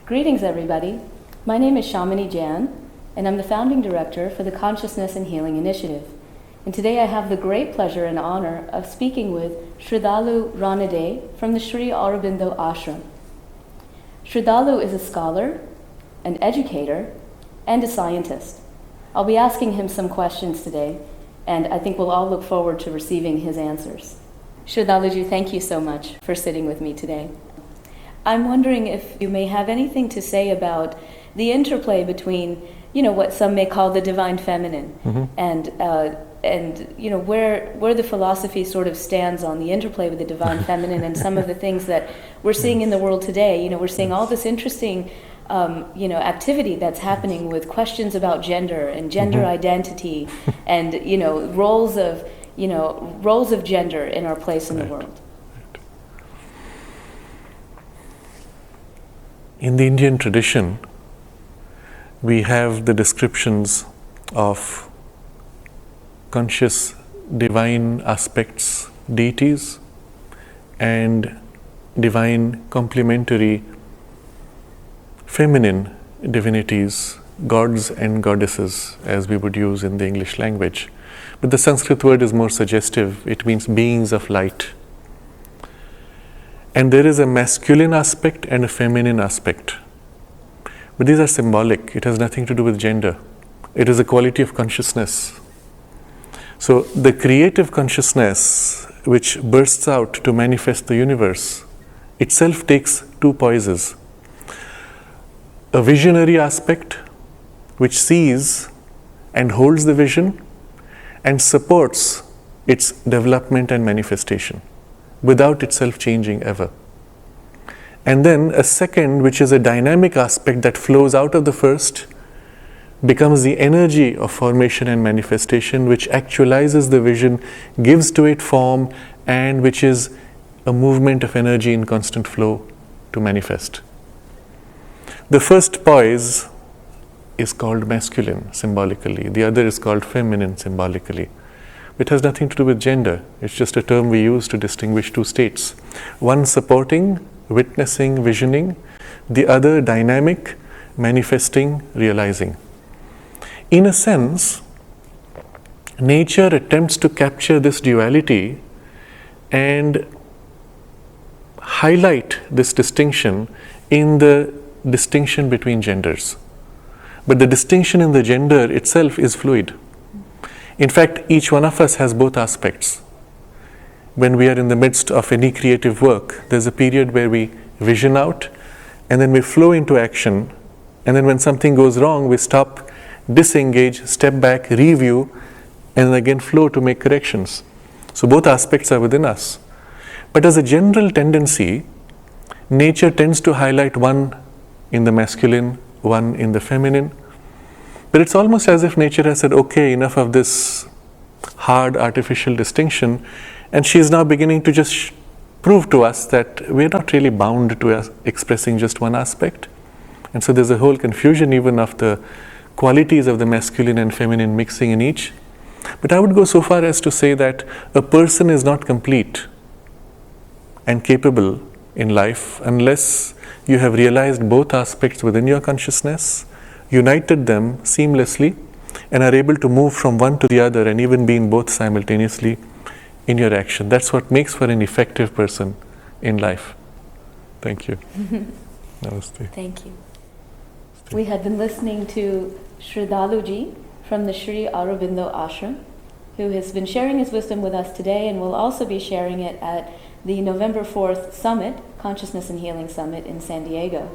Greetings, everybody. My name is Shamini Jan, and I'm the founding director for the Consciousness and Healing Initiative. And today I have the great pleasure and honor of speaking with Sraddhalu Ranade from the Sri Aurobindo Ashram. Sraddhalu is a scholar, an educator, and a scientist. I'll be asking him some questions today, and I think we'll all look forward to receiving his answers. Sraddhaluji, thank you so much for sitting with me today. I'm wondering if you may have anything to say about the interplay between, what some may call the divine feminine, and where the philosophy sort of stands on the interplay with the divine feminine and some of the things that we're seeing in the world today. We're seeing all this interesting, activity that's happening with questions about gender and gender identity, and roles of gender in our place in the world. In the Indian tradition, we have the descriptions of conscious divine aspects, deities, and divine complementary feminine divinities, gods and goddesses, as we would use in the English language. But the Sanskrit word is more suggestive. It means beings of light. And there is a masculine aspect and a feminine aspect. But these are symbolic. It has nothing to do with gender. It is a quality of consciousness. So the creative consciousness which bursts out to manifest the universe itself takes two poises. A visionary aspect which sees and holds the vision and supports its development and manifestation, without itself changing ever. And then a second, which is a dynamic aspect that flows out of the first, becomes the energy of formation and manifestation, which actualizes the vision, gives to it form, and which is a movement of energy in constant flow to manifest. The first poise is called masculine symbolically, the other is called feminine symbolically. It has nothing to do with gender. It's just a term we use to distinguish two states. One supporting, witnessing, visioning, the other dynamic, manifesting, realizing. In a sense, nature attempts to capture this duality and highlight this distinction in the distinction between genders. But the distinction in the gender itself is fluid. In fact, each one of us has both aspects. When we are in the midst of any creative work, there's a period where we vision out, and then we flow into action, and then when something goes wrong, we stop, disengage, step back, review, and then again flow to make corrections. So both aspects are within us. But as a general tendency, nature tends to highlight one in the masculine, one in the feminine. But it's almost as if nature has said, okay, enough of this hard artificial distinction, and she is now beginning to just prove to us that we're not really bound to expressing just one aspect. And so there's a whole confusion even of the qualities of the masculine and feminine mixing in each. But I would go so far as to say that a person is not complete and capable in life unless you have realized both aspects within your consciousness, united them seamlessly, and are able to move from one to the other and even be in both simultaneously in your action. That's what makes for an effective person in life. Thank you. Namaste. Thank you. We have been listening to Sraddhaluji from the Sri Aurobindo Ashram, who has been sharing his wisdom with us today and will also be sharing it at the November 4th Summit, Consciousness and Healing Summit in San Diego.